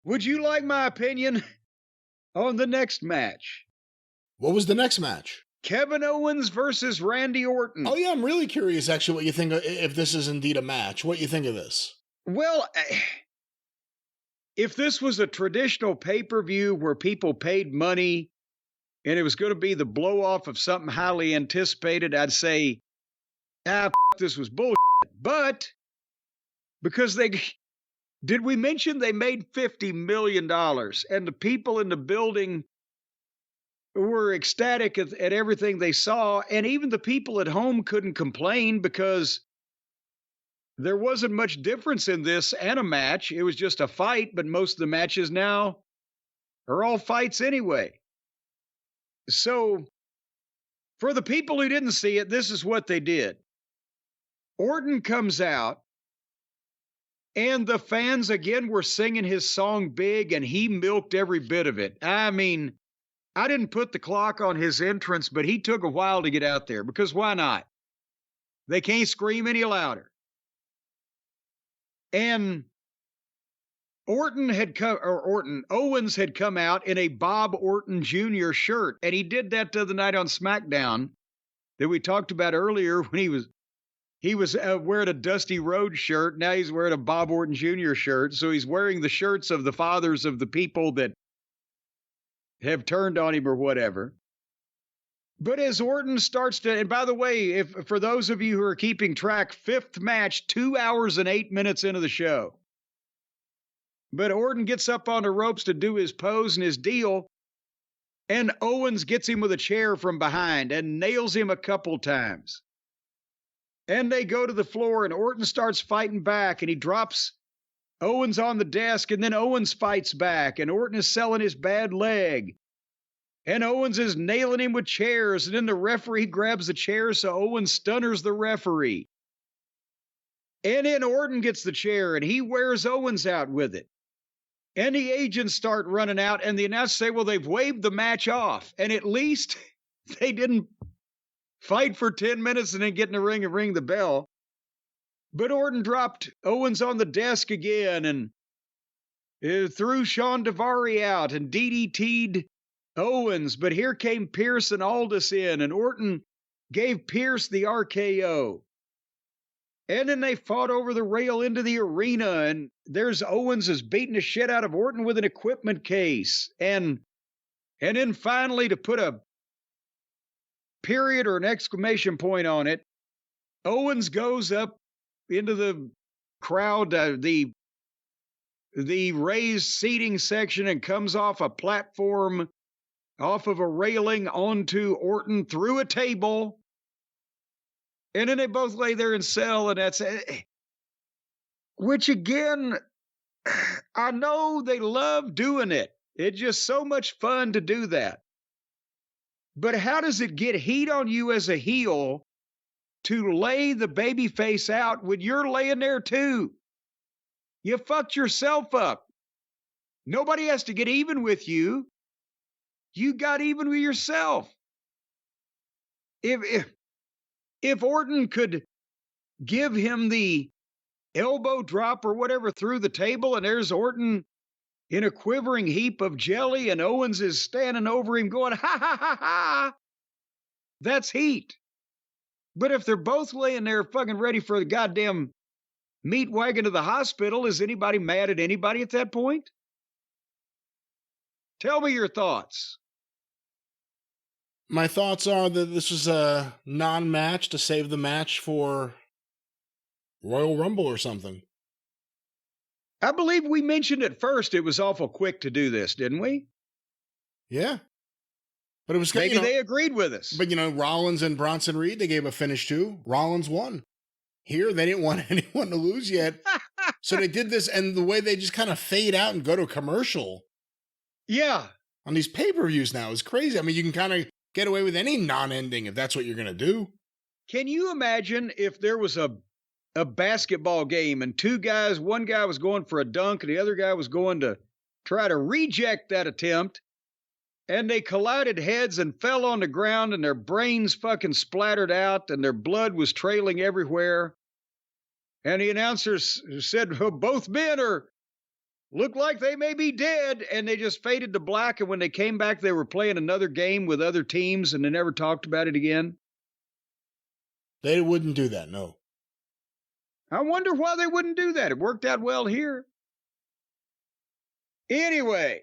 Would you like my opinion on the next match? What was the next match? Kevin Owens versus Randy Orton. Oh, yeah, I'm really curious, actually, what you think, if this is indeed a match. What you think of this? Well, if this was a traditional pay-per-view where people paid money and it was going to be the blow-off of something highly anticipated, I'd say, this was bullshit. But because did we mention they made $50 million and the people in the building were ecstatic at everything they saw, and even the people at home couldn't complain because there wasn't much difference in this and a match. It was just a fight, but most of the matches now are all fights anyway. So for the people who didn't see it, this is what they did. Orton comes out, and the fans again were singing his song big, and he milked every bit of it. I mean, I didn't put the clock on his entrance, but he took a while to get out there because why not? They can't scream any louder. And Owens had come out in a Bob Orton Jr. shirt, and he did that the other night on SmackDown that we talked about earlier when he was wearing a Dusty Rhodes shirt. Now he's wearing a Bob Orton Jr. shirt, so he's wearing the shirts of the fathers of the people that have turned on him or whatever. But as Orton starts to, and by the way, for those of you who are keeping track, 5th match, 2 hours and 8 minutes into the show. But Orton gets up on the ropes to do his pose and his deal, and Owens gets him with a chair from behind and nails him a couple times. And they go to the floor, and Orton starts fighting back, and he drops Owens on the desk, and then Owens fights back, and Orton is selling his bad leg. And Owens is nailing him with chairs, and then the referee grabs the chair, so Owens stunners the referee. And then Orton gets the chair, and he wears Owens out with it. And the agents start running out, and the announcers say, well, they've waved the match off. And at least they didn't fight for 10 minutes and then get in the ring and ring the bell. But Orton dropped Owens on the desk again and threw Sean Daivari out and DDT'd Owens. But here came Pierce and Aldis in, and Orton gave Pierce the RKO. And then they fought over the rail into the arena, and there's Owens is beating the shit out of Orton with an equipment case. And then finally, to put a period or an exclamation point on it, Owens goes up into the crowd, the raised seating section, and comes off a platform, off of a railing onto Orton through a table. And then they both lay there and sell, and that's it. Which again, I know they love doing it. It's just so much fun to do that. But how does it get heat on you as a heel to lay the baby face out when you're laying there too? You fucked yourself up. Nobody has to get even with you. You got even with yourself. If Orton could give him the elbow drop or whatever through the table, and there's Orton in a quivering heap of jelly, and Owens is standing over him going, ha, ha, ha, ha, that's heat. But if they're both laying there fucking ready for the goddamn meat wagon to the hospital, is anybody mad at anybody at that point? Tell me your thoughts. My thoughts are that this was a non-match to save the match for Royal Rumble or something. I believe we mentioned at first it was awful quick to do this, didn't we? Yeah. But it was maybe they agreed with us. But, Rollins and Bronson Reed, they gave a finish to. Rollins won. Here, they didn't want anyone to lose yet. So they did this, and the way they just kind of fade out and go to a commercial. Yeah. On these pay-per-views now is crazy. I mean, you can kind of get away with any non-ending if that's what you're going to do. Can you imagine if there was a basketball game and two guys, one guy was going for a dunk and the other guy was going to try to reject that attempt, and they collided heads and fell on the ground and their brains fucking splattered out and their blood was trailing everywhere. And the announcers said, well, both men are looked like they may be dead, and they just faded to black. And when they came back, they were playing another game with other teams, and they never talked about it again. They wouldn't do that, no. I wonder why they wouldn't do that. It worked out well here. Anyway,